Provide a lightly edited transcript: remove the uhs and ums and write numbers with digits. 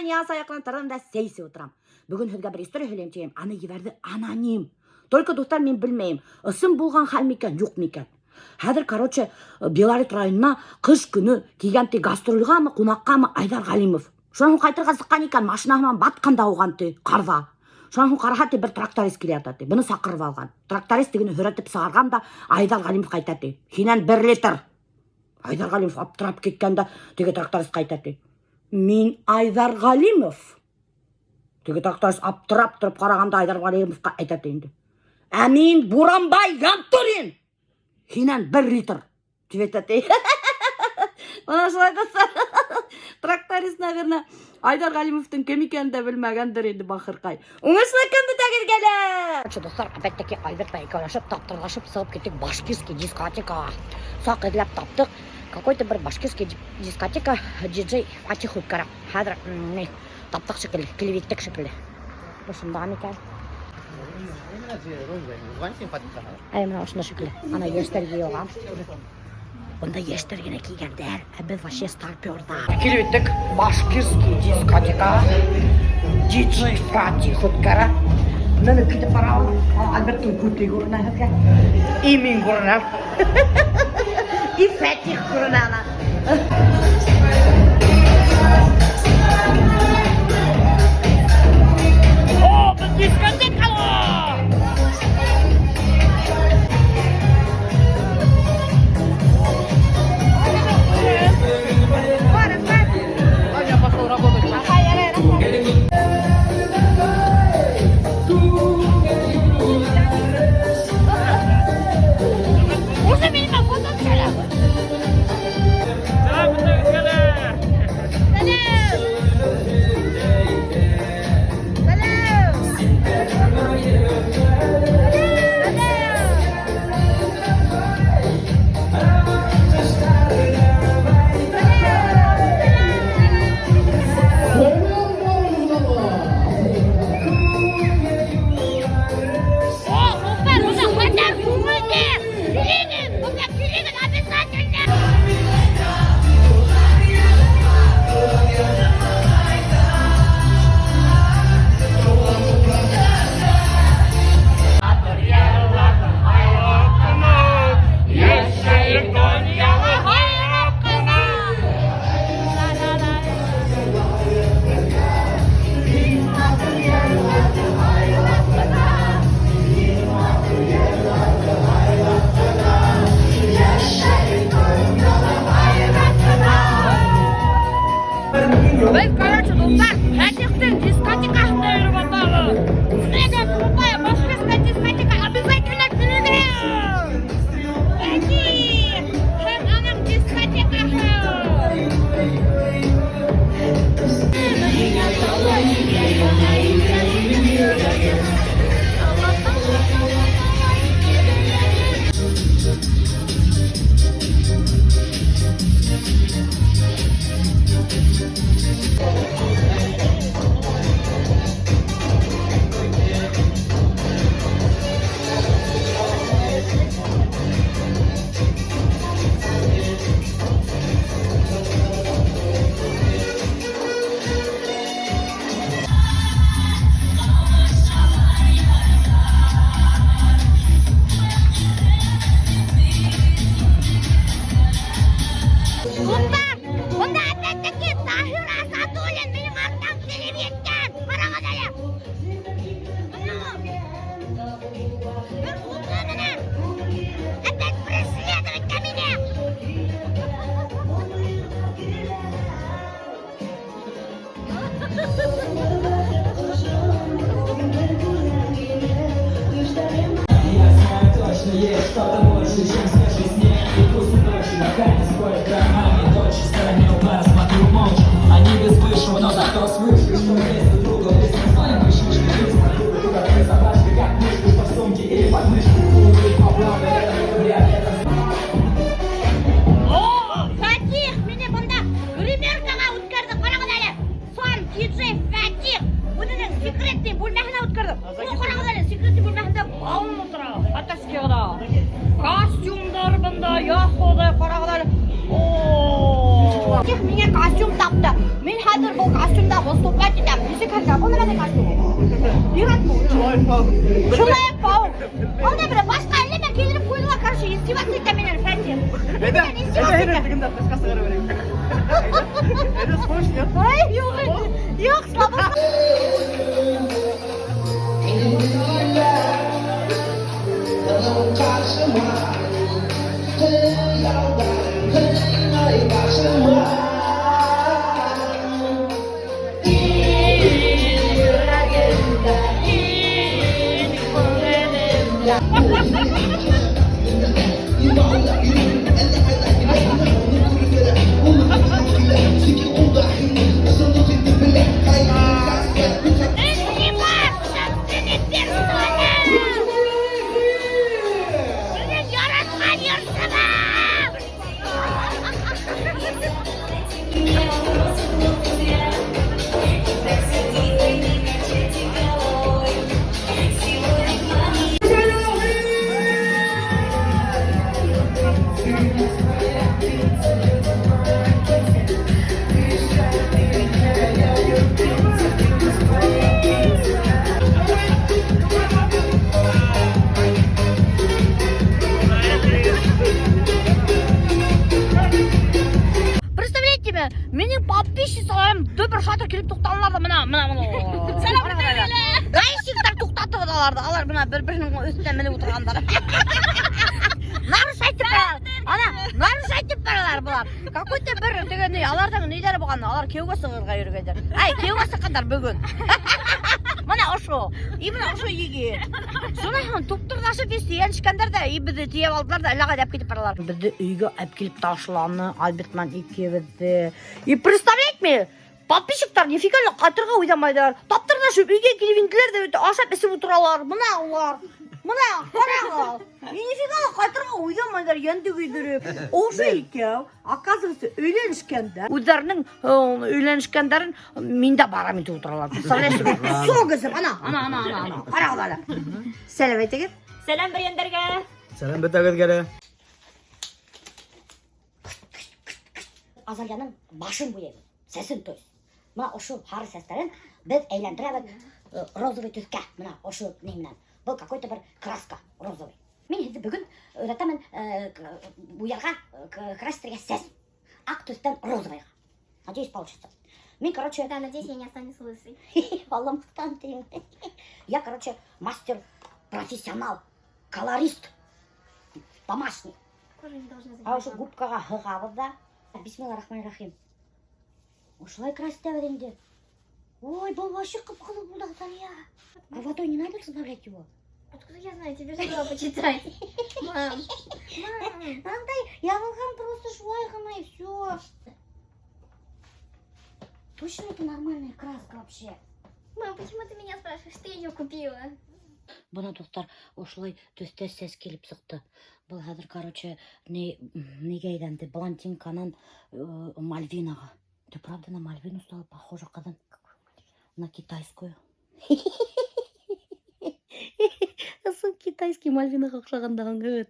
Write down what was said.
сайын я саяқтан тұрдым да сейсіп отырам. Бүгін сізге бір история сөйлеймін дегем. Аны еберді аноним. Только достар мен білмеймін. Ысым болған хал мекен, жоқ мекен. Хәдір, короче, Белорет районына қыш күні кегенте гастрольға ма, қонаққа ма Айдар Ғалимов. Шоның қайтырға зыққан екен, машинағынан батқанда оғанты, қарда. Шоның қарағаты бір тракторист келе атады. Бұны сақырып алған. Тракторист дегені хүретіп сағарған да Айдар Ғалимов қайтады. Хинен 1 литр. Айдар Ғалимов аптырап кеткенде теге тракторист қайтады. Мен Айдар Ғалимов. Теге тракторист аптырап тұрып қарағанда Айдар Ғалимовқа айтады енді. Әмин Буранбай Янтурин. Хинен 1 литр. Тветады. Ona şulaydısa тракторист, наверное, Айдар Ғалимовтың кем екенін де білмегендір енді бақырқай. Оңышына кімді тәгір келі? Достар, опять-таки Альбертпен екеулесіп, таптырғашып, сығып кеттік башкирский дискотека. Сақ еділеп таптық. Какой-то бір башкирский дискотека диджей Фатих Уткара. Хәдір, таптық шекілі, келеветтік шекілі. Осында екен. Мына осында шекілі. Ана ештерге оған. Онда ештерген кигендер, біз вообще старпердар. Келбеттік башкирский дискотека, диджей Фатих Уткара. Мені кетіп барауын, Альберттің көтей көрінен әзге. И мен көрінен. И Фатих көрінен. О, біз дискотекалы! Секретный бөлмесінде балын отыра, фантастикада. Костюмда костюм тапты. Мен хәзер бұл костюмда выступать етем. Неше кәлді? Бұл нәде костюм? Ират бұл. Человек-паук. Онда бір башқа әлеме келіп қойдыла, короче, издеваться етем менен фәндем. Ай, yok, слабо. Менің подписчикларым дөбір шатыр келіп тоқталалар да мына. Гаишниктер тоқтатып аларды. Алар мына бір-бірінің үстіне мініп отырғандар. Нарушайтып баралар. Нарушайтып баралар бұлар. Какой-то бір дегенде алардың нелері болған. Алар кеуге сығырға жүргендер. Ай, кеуге сыққандар бүгін. Мына ошо. Мына ошо еге. Сонан топтырдашып естігеншкендер де бізді тиеп алдылар да ілаға деп кетіп баралар. Бізді үйге әп келіп ташыланы, Альбертман екеуізді. Представляете ме? Подписчиктар нифига қайтырға ойдамайдар. Таптырдашып үйге келіп енділер де ашап ісіп отыралар. Мына олар. Мына қарағал. Нифига қайтырға ойдамайдар енді көйдіріп. Ошо екеу, оказывается, үйленішкендер. Өздерінің үйленішкендерін мен де барам етіп отыралар. Представляешь ме? Сол кізім, ана. Қарағал әлі. Сәлем айтегер. Сәлем бірендерге. Сәлем бітәгізгері. Азалияның башын бұйығы, сәсін төс. Мына ошу хары сәстерін біз әйлендірәбіз розовый түске. Мына ошу неймінен. Бұл какой-то бір краска розовый. Мен енді бүгін өйретемін бұйарға крастерге сәс. Ақ түстен розовыйға. Надеюсь, получится. Мен, короче... Да, надеюсь, я не останусь лысой. Валла мақтан деймін. Я, короче, мастер, профессионал, колорист, домашний. Кожа не должна А ошу губкаға ғығабыз да. Бисмиллахиррахманиррахим. Ошылай красиво енді. Ой, бұл вообще қып-қылы бұл Азалия. А водой не надо разбавлять его? Откуда я знаю, тебе же было почитать. Мам. Андай, я алған просто шулай ғана и все. Точно это нормальная краска вообще? Мам, почему ты меня спрашиваешь? Ты ее купила. Бұна достар, ошылай төсте сәс келіп сықты. Бұл қазір, короче, неге айданды? Блондинканан Мальвинаға. Ты правда на Мальвину стала похожа қадан? На китайскую. Сын китайский Мальвинаға ұқсағандаған көт.